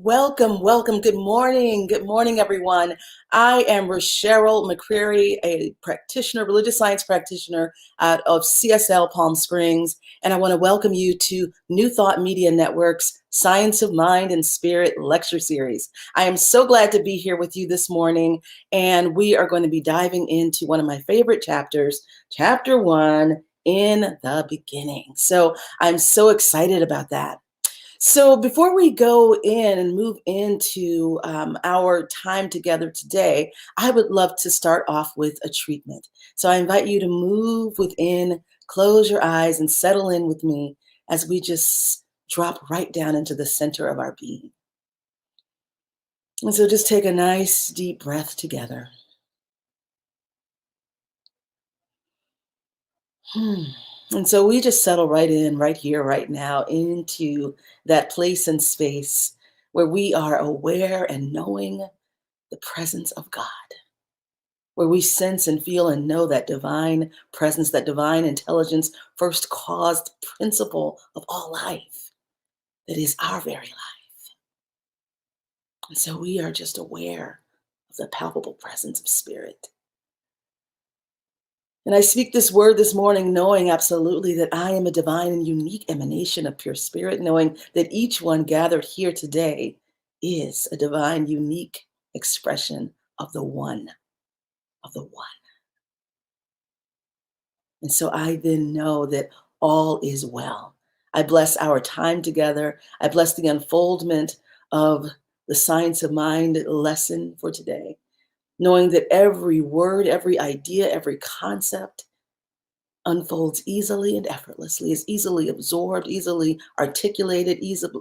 Welcome, welcome. Good morning. Good morning, everyone. I am Cheryl McCreary, a practitioner, religious science practitioner out of CSL Palm Springs, and I want to welcome you to New Thought Media Network's Science of Mind and Spirit lecture series. I am so glad to be here with you this morning, and we are going to be diving into one of my favorite chapters, Chapter 1, In the Beginning. So I'm so excited about that. So before we go in and move into our time together today, I would love to start off with a treatment. So I invite you to move within, close your eyes, and settle in with me as we just drop right down into the center of our being. And so just take a nice deep breath together. And so we just settle right in, right here, right now, into that place and space where we are aware and knowing the presence of God, where we sense and feel and know that divine presence, that divine intelligence, first caused principle of all life, that is our very life. And so we are just aware of the palpable presence of spirit. And I speak this word this morning, knowing absolutely that I am a divine and unique emanation of pure spirit, knowing that each one gathered here today is a divine, unique expression of the one, of the one. And so I then know that all is well. I bless our time together. I bless the unfoldment of the Science of Mind lesson for today, knowing that every word, every idea, every concept unfolds easily and effortlessly, is easily absorbed, easily articulated,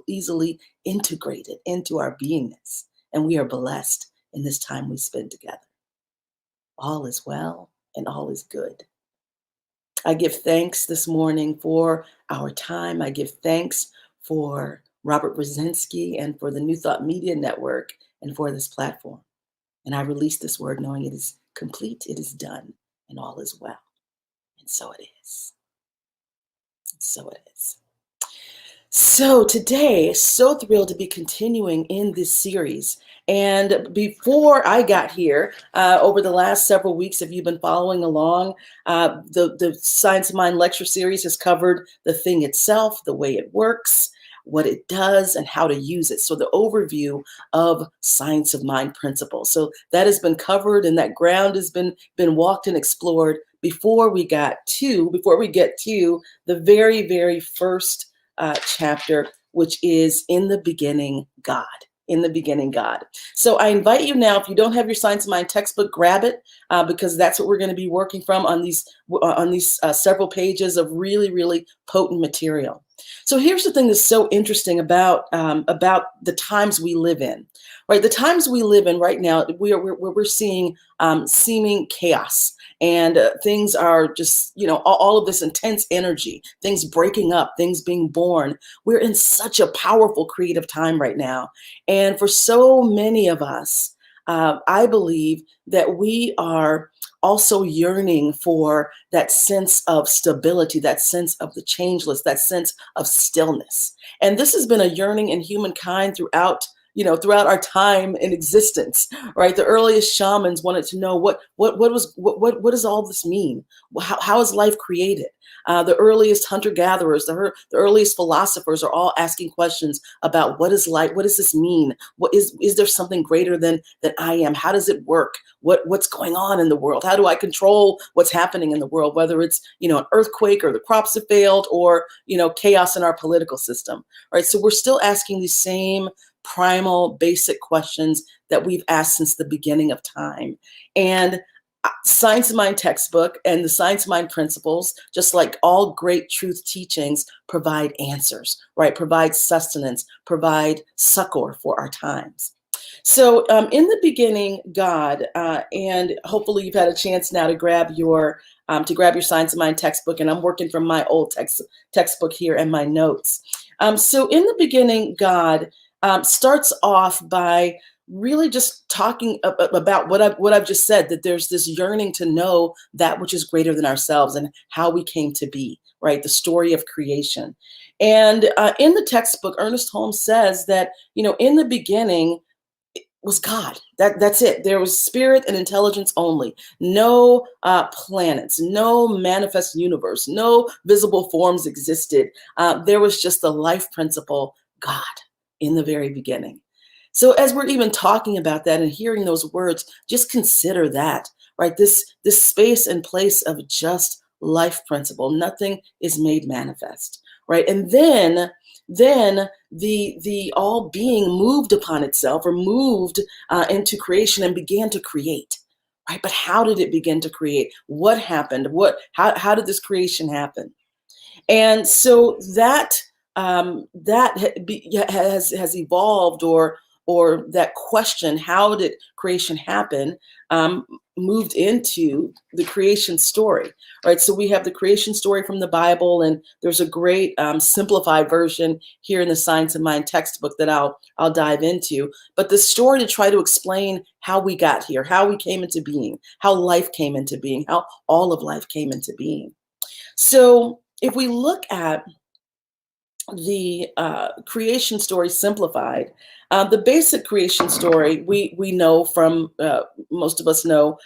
easily integrated into our beingness. And we are blessed in this time we spend together. All is well and all is good. I give thanks this morning for our time. I give thanks for Robert Brzezinski and for the New Thought Media Network and for this platform. And I release this word knowing it is complete, it is done, and all is well. And so it is. And so it is. So today, so thrilled to be continuing in this series. And before I got here, over the last several weeks, if you've been following along, the Science of Mind lecture series has covered the thing itself, the way it works, what it does, and how to use it. So the overview of Science of Mind principles. So that has been covered, and that ground has been walked and explored before we get to the very, very first chapter, which is In the Beginning, God. In the Beginning, God. So I invite you now, if you don't have your Science of Mind textbook, grab it, because that's what we're going to be working from on these several pages of really, really potent material. So here's the thing that's so interesting about the times we live in, right? The times we live in right now, we're seeing seeming chaos. And things are just, all of this intense energy, things breaking up, things being born. We're in such a powerful creative time right now. And for so many of us, I believe that we are also yearning for that sense of stability, that sense of the changeless, that sense of stillness. And this has been a yearning in humankind throughout our time in existence, right? The earliest shamans wanted to know what does all this mean? How is life created? The earliest hunter-gatherers, the earliest philosophers are all asking questions about what is life, what does this mean? What is there something greater than I am? How does it work? What's going on in the world? How do I control what's happening in the world? Whether it's, an earthquake or the crops have failed or, chaos in our political system, right? So we're still asking these same primal, basic questions that we've asked since the beginning of time. And Science of Mind textbook and the Science of Mind principles, just like all great truth teachings, provide answers, right? Provide sustenance, provide succor for our times. So in the beginning, God, and hopefully you've had a chance now to grab your Science of Mind textbook, and I'm working from my old textbook here and my notes. So in the beginning, God starts off by really just talking about what I've just said, that there's this yearning to know that which is greater than ourselves and how we came to be, right? The story of creation. And in the textbook, Ernest Holmes says that, in the beginning, was God. That's it. There was spirit and intelligence only. No planets, no manifest universe, no visible forms existed. There was just the life principle, God, in the very beginning. So as we're even talking about that and hearing those words, just consider that, right? This space and place of just life principle. Nothing is made manifest, right? And then the all being moved upon itself, or moved into creation and began to create, right? But how did it begin to create? What happened? How did this creation happen? And so has evolved, or that question, how did creation happen, um, moved into the creation story, right? So we have the creation story from the Bible, and there's a great simplified version here in the Science of Mind textbook that I'll dive into. But the story to try to explain how we got here, how we came into being, how life came into being, how all of life came into being. So if we look at the creation story simplified, the basic creation story we know from, most of us know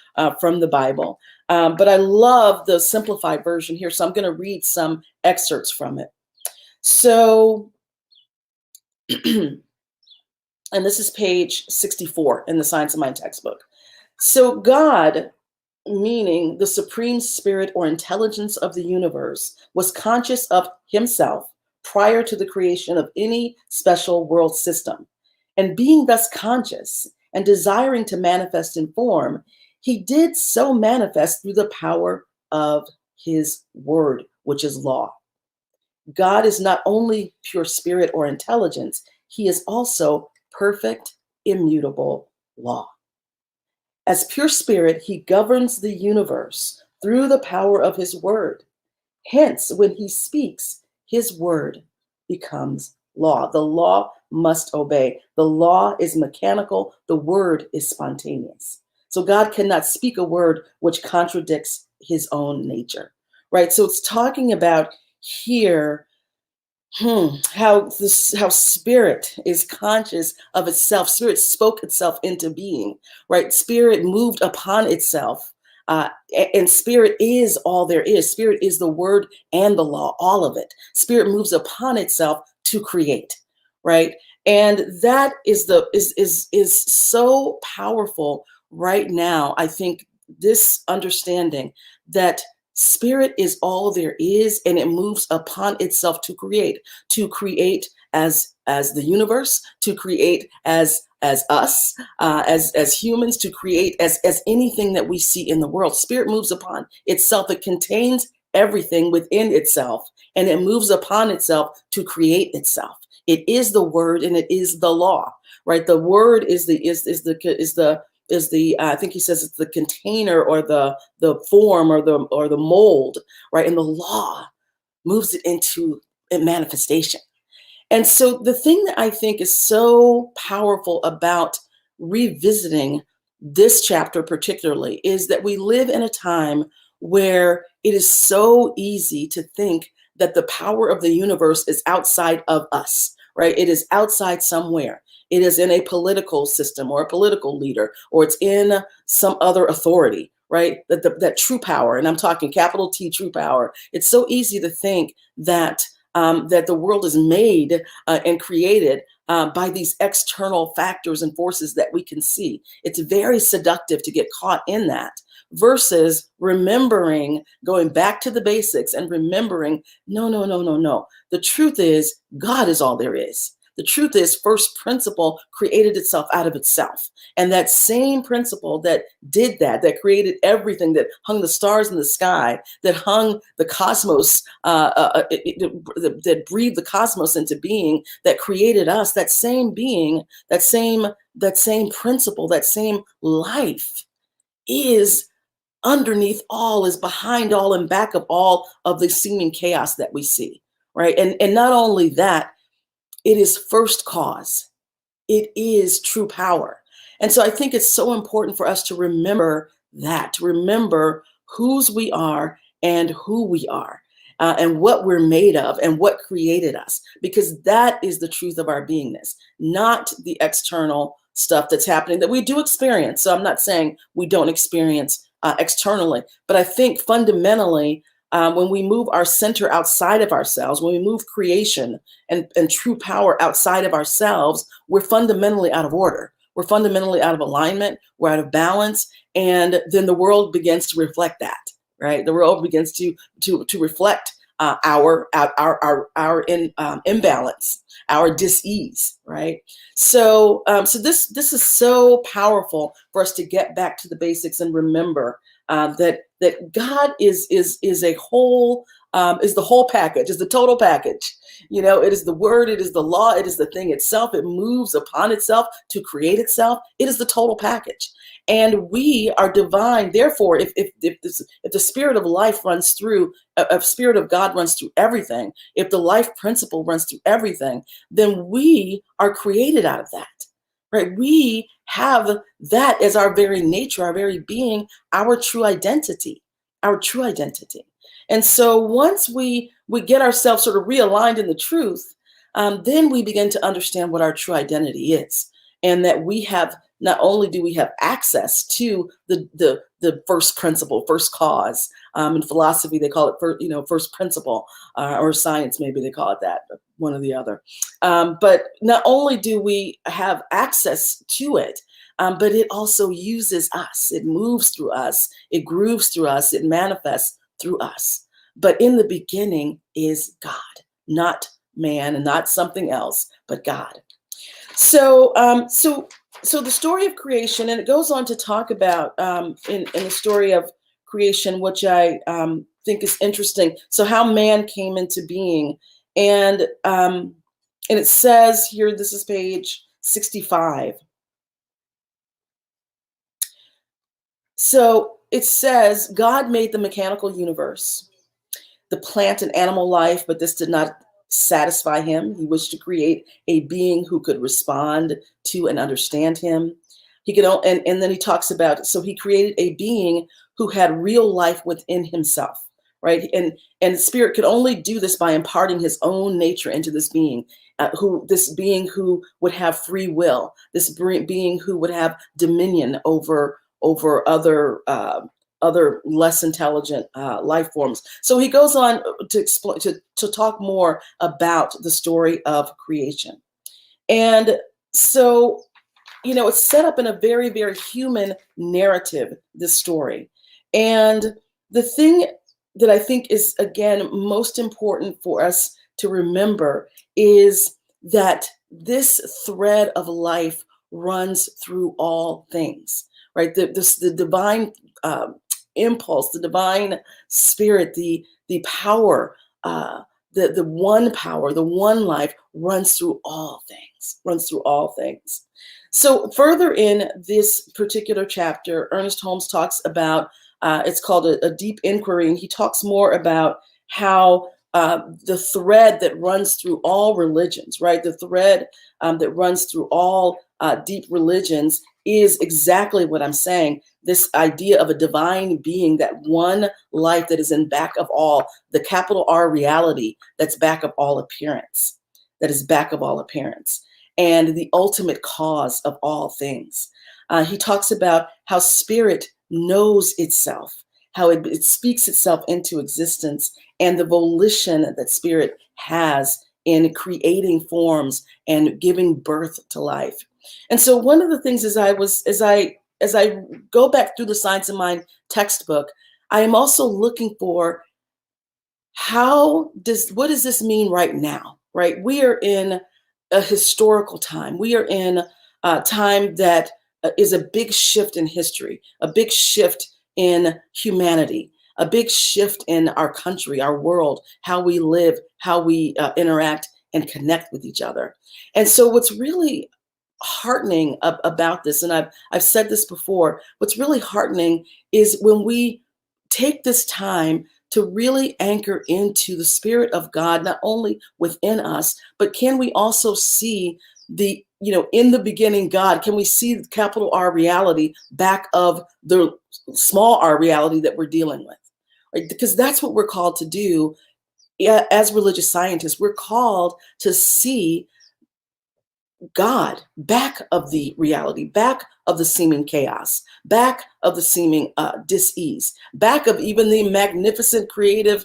from the Bible, but I love the simplified version here, so I'm going to read some excerpts from it. So, and this is page 64 in the Science of Mind textbook. So God, meaning the supreme spirit or intelligence of the universe, was conscious of himself prior to the creation of any special world system. And being thus conscious and desiring to manifest in form, he did so manifest through the power of his word, which is law. God is not only pure spirit or intelligence, he is also perfect, immutable law. As pure spirit, he governs the universe through the power of his word. Hence, when he speaks, his word becomes law. The law must obey. The law is mechanical, the word is spontaneous. So God cannot speak a word which contradicts his own nature, right? So it's talking about here, how spirit is conscious of itself. Spirit spoke itself into being, right? Spirit moved upon itself, and spirit is all there is. Spirit is the word and the law, all of it. Spirit moves upon itself to create, right? And that is so powerful right now. I think this understanding that spirit is all there is, and it moves upon itself to create as the universe, to create as us, as humans, to create as anything that we see in the world. Spirit moves upon itself. It contains everything within itself, and it moves upon itself to create itself. It is the word, and it is the law, right? The word is the I think he says it's the container, or the form, or the mold, right? And the law moves it into a manifestation. And so the thing that I think is so powerful about revisiting this chapter particularly is that we live in a time where it is so easy to think that the power of the universe is outside of us, right? It is outside somewhere. It is in a political system, or a political leader, or it's in some other authority, right? That true power, and I'm talking capital T, true power. It's so easy to think that that the world is made and created by these external factors and forces that we can see. It's very seductive to get caught in that, versus remembering, going back to the basics and remembering, no, no, no, no, no. The truth is, God is all there is. The truth is, first principle created itself out of itself. And that same principle that did that created everything, that hung the stars in the sky, that hung the cosmos, that breathed the cosmos into being, that created us, that same being, that same principle, that same life is underneath all, is behind all, and back of all of the seeming chaos that we see, right? And not only that, it is first cause. It is true power. And so I think it's so important for us to remember that, to remember whose we are and who we are, and what we're made of and what created us, because that is the truth of our beingness, not the external stuff that's happening that we do experience. So I'm not saying we don't experience externally, but I think fundamentally, when we move our center outside of ourselves, when we move creation and true power outside of ourselves, we're fundamentally out of order. We're fundamentally out of alignment. We're out of balance. And then the world begins to reflect that, right? The world begins to reflect our imbalance, our dis-ease, right? So this is so powerful for us to get back to the basics and remember that God is a whole, is the whole package, is the total package. You know, it is the word, it is the law, it is the thing itself. It moves upon itself to create itself. It is the total package. And we are divine. Therefore, if the spirit of life runs through, a spirit of God runs through everything, if the life principle runs through everything, then we are created out of that, right? We have that as our very nature, our very being, our true identity, our true identity. And so once we get ourselves sort of realigned in the truth, then we begin to understand what our true identity is, and that we have, not only do we have access to the first principle, first cause. In philosophy, they call it first principle, or science, maybe they call it that, one or the other. But not only do we have access to it, but it also uses us. It moves through us. It grooves through us. It manifests through us. But in the beginning is God, not man and not something else, but God. So the story of creation, and it goes on to talk about in the story of creation, which I think is interesting. So how man came into being, and it says here, this is page 65. So it says, God made the mechanical universe, the plant and animal life, but this did not satisfy him. He wished to create a being who could respond to and understand him. He could, and then he talks about, so he created a being who had real life within himself, right? And spirit could only do this by imparting his own nature into this being, this being who would have free will, this being who would have dominion over other less intelligent life forms. So he goes on to explain, to talk more about the story of creation. And so, it's set up in a very, very human narrative, this story. And the thing that I think is, again, most important for us to remember is that this thread of life runs through all things, right? The divine impulse, the divine spirit, the power, the one power, the one life runs through all things. So further in this particular chapter, Ernest Holmes talks about, it's called a deep inquiry, and he talks more about how the thread that runs through all religions, right? The thread that runs through all deep religions is exactly what I'm saying. This idea of a divine being, that one life that is in back of all, the capital R reality that's back of all appearance, and the ultimate cause of all things. He talks about how spirit knows itself, how it speaks itself into existence, and the volition that spirit has in creating forms and giving birth to life. And so one of the things as I go back through the Science of Mind textbook, I am also looking for what does this mean right now, right? We are in a historical time. We are in a time that is a big shift in history, a big shift in humanity, a big shift in our country, our world, how we live, how we interact and connect with each other. And so what's really heartening about this, and I've said this before, what's really heartening is when we take this time to really anchor into the Spirit of God, not only within us, but can we also see the in the beginning, God, can we see capital R reality back of the small r reality that we're dealing with? Right? Because that's what we're called to do. Yeah, as religious scientists, we're called to see God back of the reality, back of the seeming chaos, back of the seeming dis-ease, back of even the magnificent creative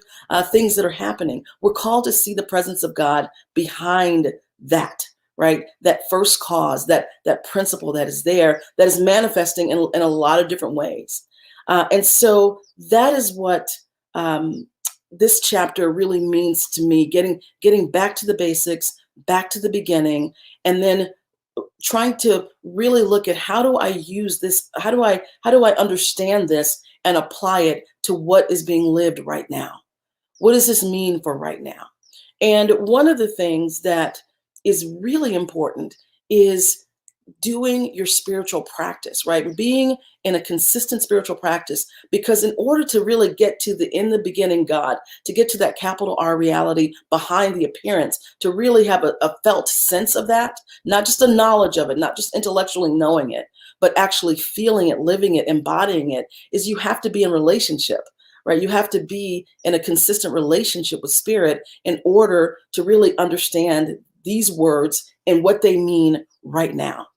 things that are happening. We're called to see the presence of God behind that, right? That first cause, that principle that is there, that is manifesting in a lot of different ways. And so that is what this chapter really means to me, getting back to the basics, back to the beginning, and then trying to really look at how do I use this, how do I understand this and apply it to what is being lived right now. What does this mean for right now? And one of the things that is really important is doing your spiritual practice, right? Being in a consistent spiritual practice, because in order to really get to the in the beginning God, to get to that capital R reality behind the appearance, to really have a felt sense of that, not just a knowledge of it, not just intellectually knowing it, but actually feeling it, living it, embodying it, is you have to be in relationship. Right? You have to be in a consistent relationship with spirit in order to really understand these words and what they mean right now.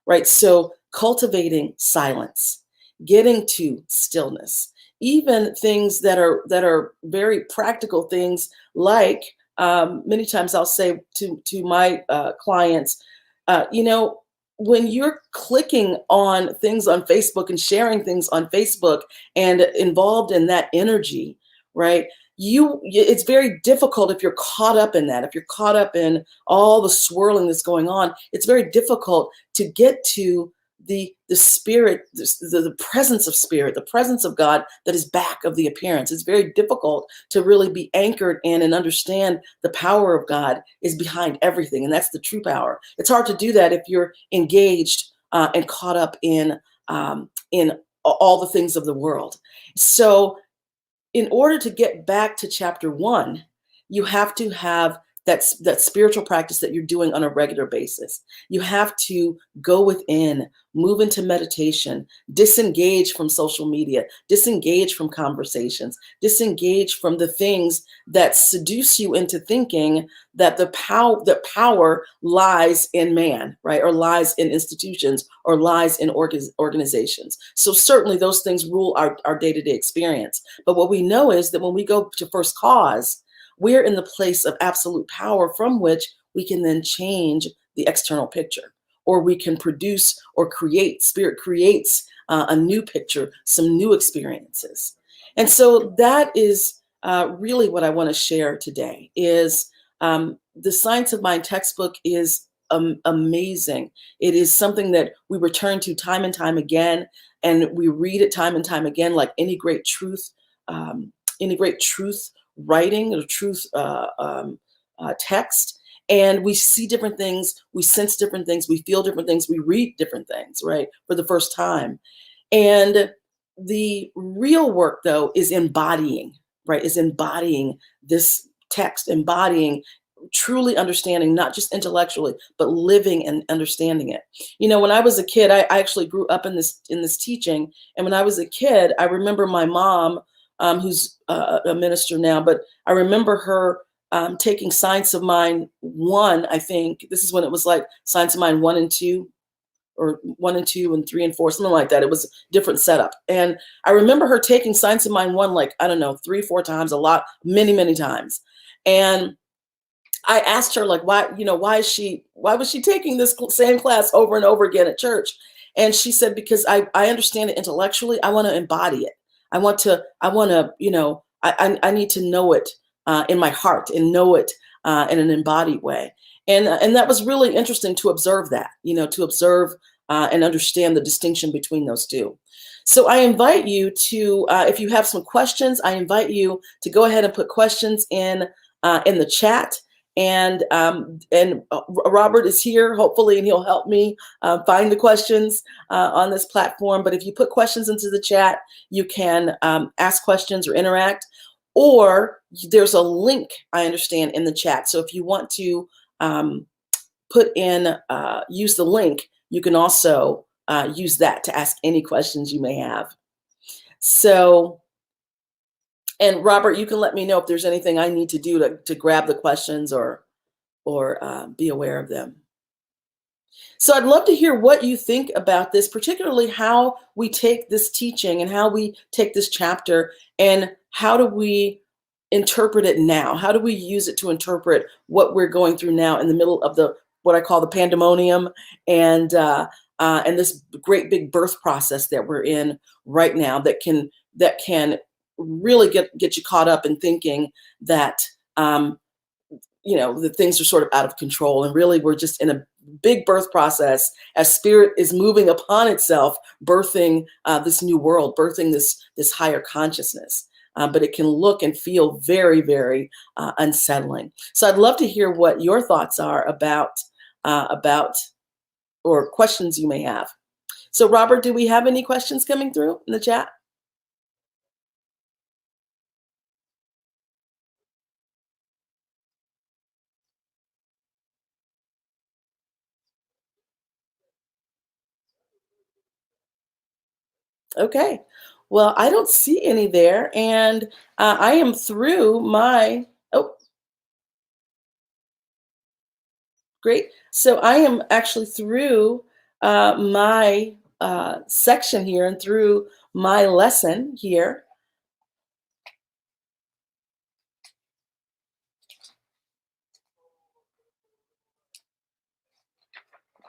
Right? So cultivating silence, getting to stillness, even things that are very practical things, like many times I'll say to my clients, when you're clicking on things on Facebook and sharing things on Facebook and involved in that energy, right? It's very difficult if you're caught up in that, if you're caught up in all the swirling that's going on. It's very difficult to get to the spirit, the presence of spirit, the presence of God that is back of the appearance. It's very difficult to really be anchored in and understand the power of God is behind everything, and that's the true power. It's hard to do that if you're engaged and caught up in all the things of the world. So in order to get back to chapter 1, you have to have that spiritual practice that you're doing on a regular basis. You have to go within, move into meditation, disengage from social media, disengage from conversations, disengage from the things that seduce you into thinking that the power lies in man, right? Or lies in institutions, or lies in organizations. So certainly those things rule our day-to-day experience. But what we know is that when we go to first cause, we're in the place of absolute power from which we can then change the external picture, or we can produce or create. Spirit creates a new picture, some new experiences. And so that is really what I want to share today is the Science of Mind textbook is amazing. It is something that we return to time and time again, and we read it time and time again, like any great truth writing or truth text. And we see different things, we sense different things, we feel different things, we read different things, right, for the first time. And the real work, though, is embodying, right, is embodying this text, embodying, truly understanding, not just intellectually, but living and understanding it. When I was a kid, I actually grew up in this teaching. And when I was a kid, I remember my mom, who's a minister now, but I remember her taking Science of Mind 1, I think. This is when it was like Science of Mind 1 and 2, or 1 and 2 and 3 and 4, something like that. It was a different setup. And I remember her taking Science of Mind 1, like, I don't know, 3-4 times, a lot, many, many times. And I asked her, like, why was she taking this same class over and over again at church? And she said, because I understand it intellectually. I want to embody it. I want to, I need to know it in my heart, and know it in an embodied way. And that was really interesting to observe that, to observe and understand the distinction between those two. So I invite you to, if you have some questions, I invite you to go ahead and put questions in the chat. And Robert is here, hopefully, and he'll help me find the questions on this platform. But if you put questions into the chat, you can ask questions or interact. Or there's a link, I understand, in the chat. So if you want to use the link, you can also use that to ask any questions you may have. So, and Robert, you can let me know if there's anything I need to do to grab the questions or be aware of them. So I'd love to hear what you think about this, particularly how we take this teaching and how we take this chapter and how do we interpret it now? How do we use it to interpret what we're going through now in the middle of the what I call the pandemonium and this great big birth process that we're in right now that can really get you caught up in thinking that that things are sort of out of control, and really we're just in a big birth process as spirit is moving upon itself, birthing this new world, birthing this higher consciousness. But it can look and feel very, very unsettling. So I'd love to hear what your thoughts are about or questions you may have. So Robert, do we have any questions coming through in the chat? Okay. Well, I don't see any there, and I am through my. Oh, great. So I am actually through my section here and through my lesson here.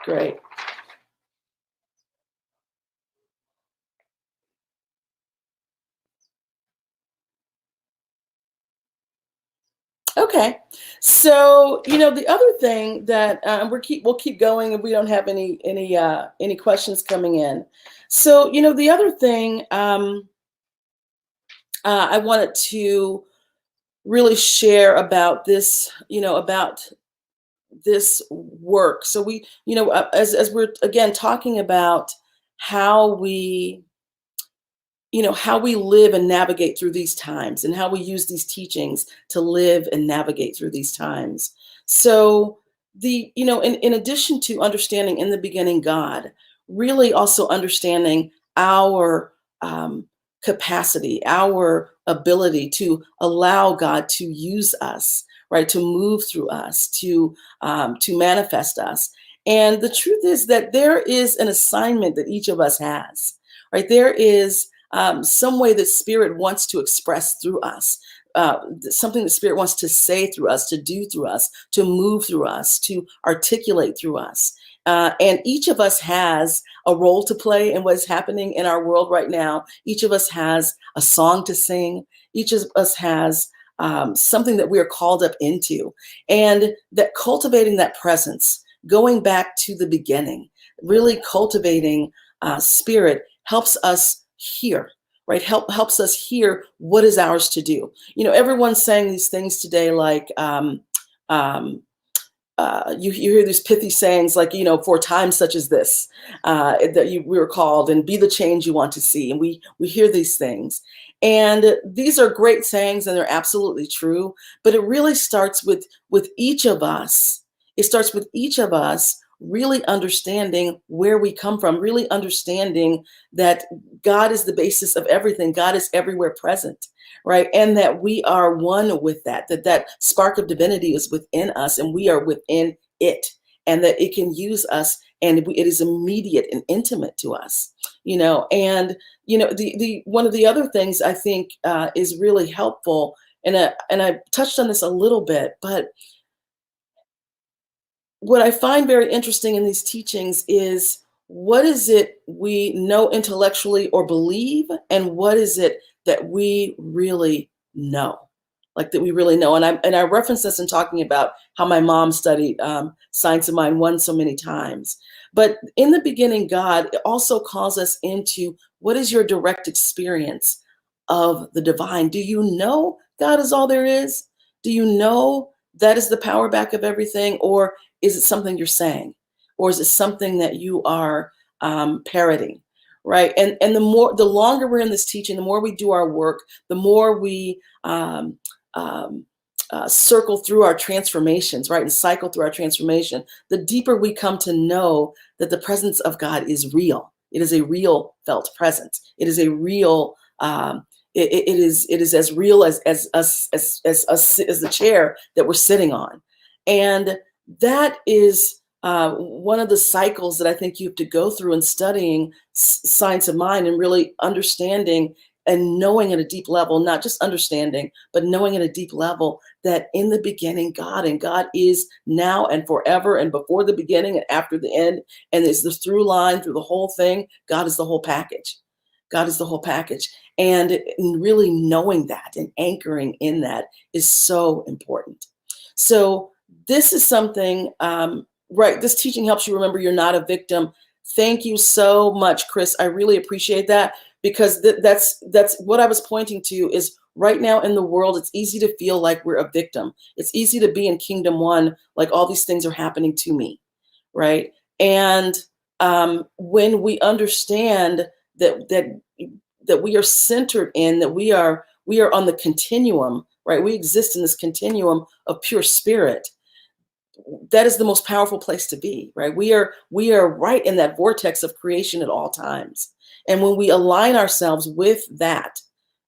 Great. Okay. So, the other thing that we'll keep going if we don't have any questions coming in. So, the other thing I wanted to really share about this, about this work. So as we're again talking about how we how we live and navigate through these times and how we use these teachings to live and navigate through these times. So in addition to understanding in the beginning God, really also understanding our capacity, our ability to allow God to use us, right, to move through us, to manifest us. And the truth is that there is an assignment that each of us has, right? There is some way that Spirit wants to express through us, something that Spirit wants to say through us, to do through us, to move through us, to articulate through us. And each of us has a role to play in what is happening in our world right now. Each of us has a song to sing. Each of us has something that we are called up into. And that cultivating that presence, going back to the beginning, really cultivating Spirit helps us hear, right? Helps us hear what is ours to do. Everyone's saying these things today, like you hear these pithy sayings, like for times such as this, we were called, and be the change you want to see. And we hear these things, and these are great sayings, and they're absolutely true. But it really starts with each of us. It starts with each of us really understanding where we come from, really understanding that God is the basis of everything. God is everywhere present, right? And that we are one with that spark of divinity is within us and we are within it, and that it can use us, and it is immediate and intimate to us, and the one of the other things I think is really helpful, and I touched on this a little bit, but what I find very interesting in these teachings is, what is it we know intellectually or believe, and what is it that we really know, like that we really know. And I referenced this in talking about how my mom studied Science of Mind 1 so many times. But in the beginning, God also calls us into, what is your direct experience of the divine? Do you know God is all there is? Do you know that is the power back of everything? Or is it something you're saying? Or is it something that you are parroting? Right. And the longer we're in this teaching, the more we do our work, the more we circle through our transformations, right? And cycle through our transformation, the deeper we come to know that the presence of God is real. It is a real felt presence. It is a real, it is as real as us, as the chair that we're sitting on. And that is one of the cycles that I think you have to go through in studying science of mind and really understanding and knowing at a deep level, not just understanding, but knowing at a deep level that in the beginning, God, and God is now and forever and before the beginning and after the end. And it's the through line through the whole thing. God is the whole package. God is the whole package. And really knowing that and anchoring in that is so important. So this is something, right, this teaching helps you remember you're not a victim. Thank you so much, Chris. I really appreciate that, because that's what I was pointing to is right now in the world, it's easy to feel like we're a victim. It's easy to be in kingdom one, like all these things are happening to me, right? And when we understand that we are centered in, that we are on the continuum, right? We exist in this continuum of pure spirit. That is the most powerful place to be, right? We are right in that vortex of creation at all times. And when we align ourselves with that,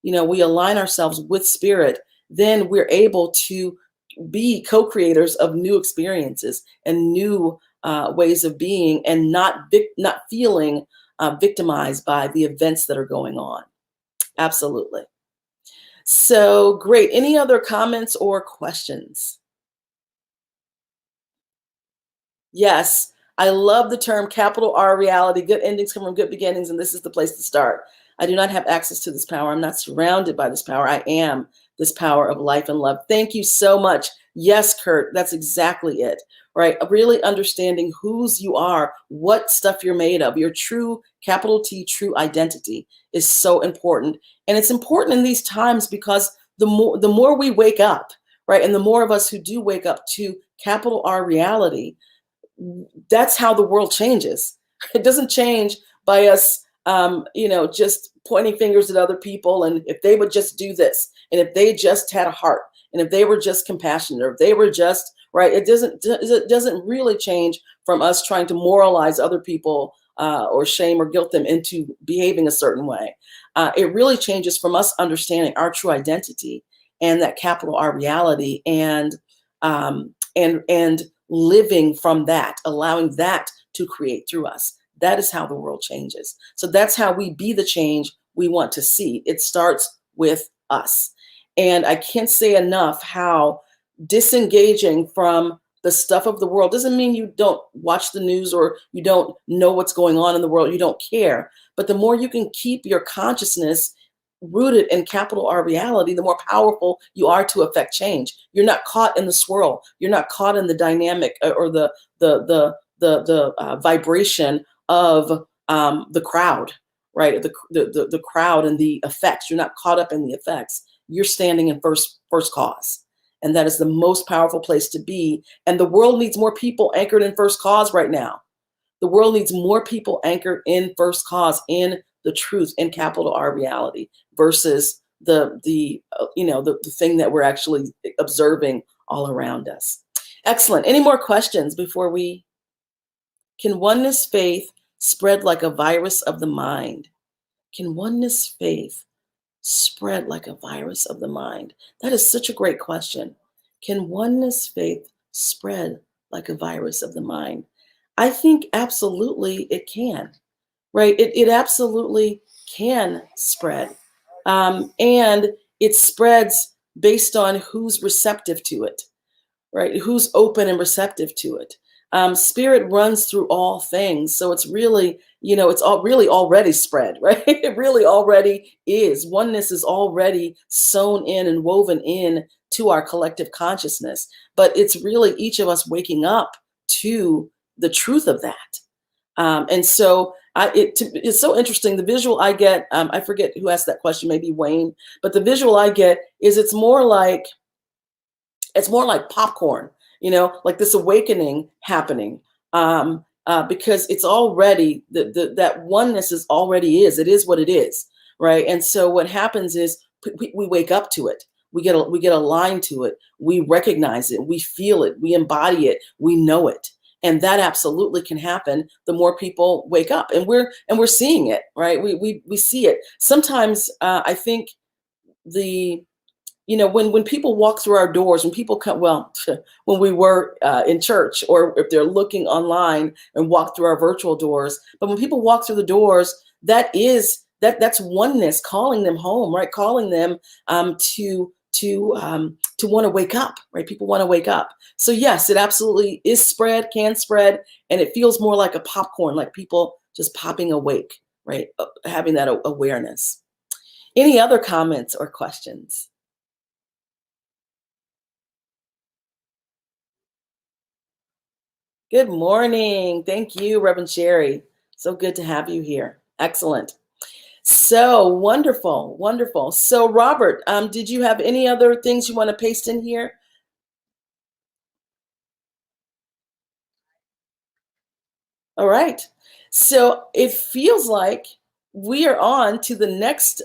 we align ourselves with spirit, then we're able to be co-creators of new experiences and new ways of being, and not feeling victimized by the events that are going on. Absolutely. So great. Any other comments or questions? Yes, I love the term capital R reality. Good endings come from good beginnings, and this is the place to start. I do not have access to this power. I'm not surrounded by this power. I am this power of life and love. Thank you so much. Yes, Kurt, that's exactly it, right? Really understanding whose you are, what stuff you're made of, your true, capital T, true identity is so important. And it's important in these times because the more we wake up, right? And the more of us who do wake up to capital R reality, that's how the world changes. It doesn't change by us, just pointing fingers at other people. And if they would just do this, and if they just had a heart, and if they were just compassionate, or if they were just right, it doesn't really change from us trying to moralize other people or shame or guilt them into behaving a certain way. It really changes from us understanding our true identity and that capital R reality, and living from that, allowing that to create through us. That is how the world changes. So that's how we be the change we want to see. It starts with us. And I can't say enough how disengaging from the stuff of the world doesn't mean you don't watch the news or you don't know what's going on in the world, you don't care. But the more you can keep your consciousness rooted in capital R reality, the more powerful you are to affect change. You're not caught in the swirl. You're not caught in the dynamic or the vibration of the crowd, right? The crowd and the effects. You're not caught up in the effects. You're standing in first cause. And that is the most powerful place to be. And the world needs more people anchored in first cause right now. The world needs more people anchored in first cause, in the truth, in capital R reality, versus the thing that we're actually observing all around us. Excellent. Any more questions before we? Can oneness faith spread like a virus of the mind? Can oneness faith spread like a virus of the mind? That is such a great question. Can oneness faith spread like a virus of the mind? I think absolutely it can, right? It absolutely can spread. And it spreads based on who's receptive to it, right? Who's open and receptive to it. Spirit runs through all things. So it's really, it's all really already spread, right? It really already is. Oneness is already sewn in and woven in to our collective consciousness. But it's really each of us waking up to the truth of that. And so it's so interesting. The visual I get, I forget who asked that question, maybe Wayne, but the visual I get is it's more like popcorn, like this awakening happening, because it's already, that oneness is already it is what it is, right? And so what happens is we wake up to it. we get aligned to it, we recognize it, we feel it, we embody it, we know it. And that absolutely can happen the more people wake up, and we're seeing it, right? We see it sometimes. I think the when people walk through our doors, when people come, well, when we were in church, or if they're looking online and walk through our virtual doors, but when people walk through the doors, that's oneness calling them home, right? Calling them to want to wake up, right? People want to wake up. So yes, it absolutely is spread, can spread, and it feels more like a popcorn, like people just popping awake, right? Having that awareness. Any other comments or questions? Good morning. Thank you, Reverend Sherry. So good to have you here. Excellent. So wonderful, wonderful. So Robert, did you have any other things you want to paste in here? All right. So it feels like we are on to the next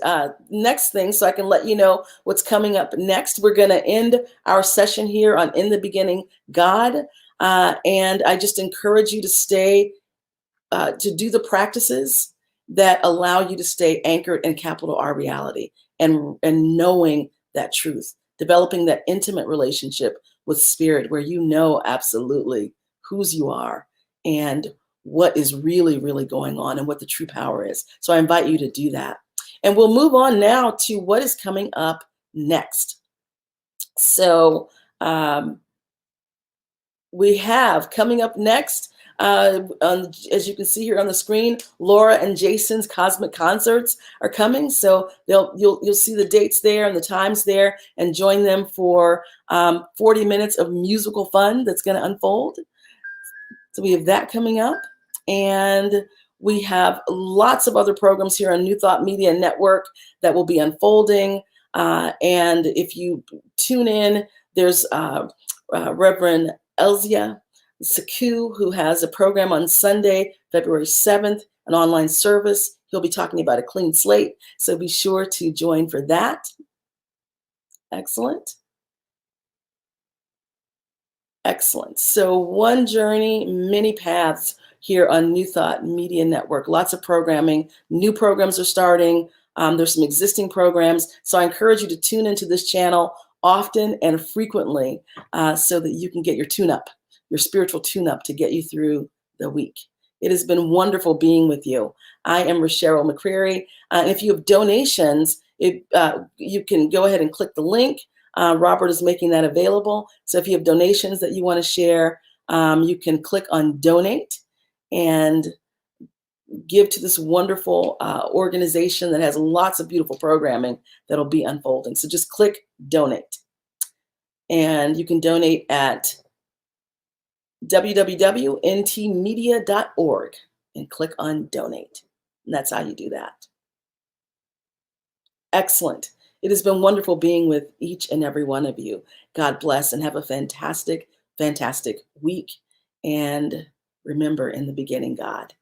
thing. So I can let you know what's coming up next. We're going to end our session here on In the Beginning, God. And I just encourage you to stay to do the practices that allow you to stay anchored in capital R reality, and knowing that truth, developing that intimate relationship with spirit where you know absolutely whose you are and what is really, really going on and what the true power is. So I invite you to do that. And we'll move on now to what is coming up next. So, we have coming up next, as you can see here on the screen, Laura and Jason's Cosmic Concerts are coming. So you'll see the dates there and the times there, and join them for 40 minutes of musical fun that's going to unfold. So we have that coming up, and we have lots of other programs here on New Thought Media Network that will be unfolding. And if you tune in, there's Reverend Elzia Saku, who has a program on Sunday, February 7th, an online service. He'll be talking about a clean slate, so be sure to join for that. Excellent. Excellent. So one journey, many paths here on New Thought Media Network. Lots of programming. New programs are starting. There's some existing programs. So I encourage you to tune into this channel often and frequently, so that you can get your tune-up, your spiritual tune-up, to get you through the week. It has been wonderful being with you. I am Rochelle McCreary. And if you have donations, you can go ahead and click the link. Robert is making that available. So if you have donations that you want to share, you can click on donate and give to this wonderful organization that has lots of beautiful programming that'll be unfolding. So just click donate. And you can donate at www.ntmedia.org and click on donate. And that's how you do that. Excellent. It has been wonderful being with each and every one of you. God bless, and have a fantastic, fantastic week. And remember, in the beginning, God.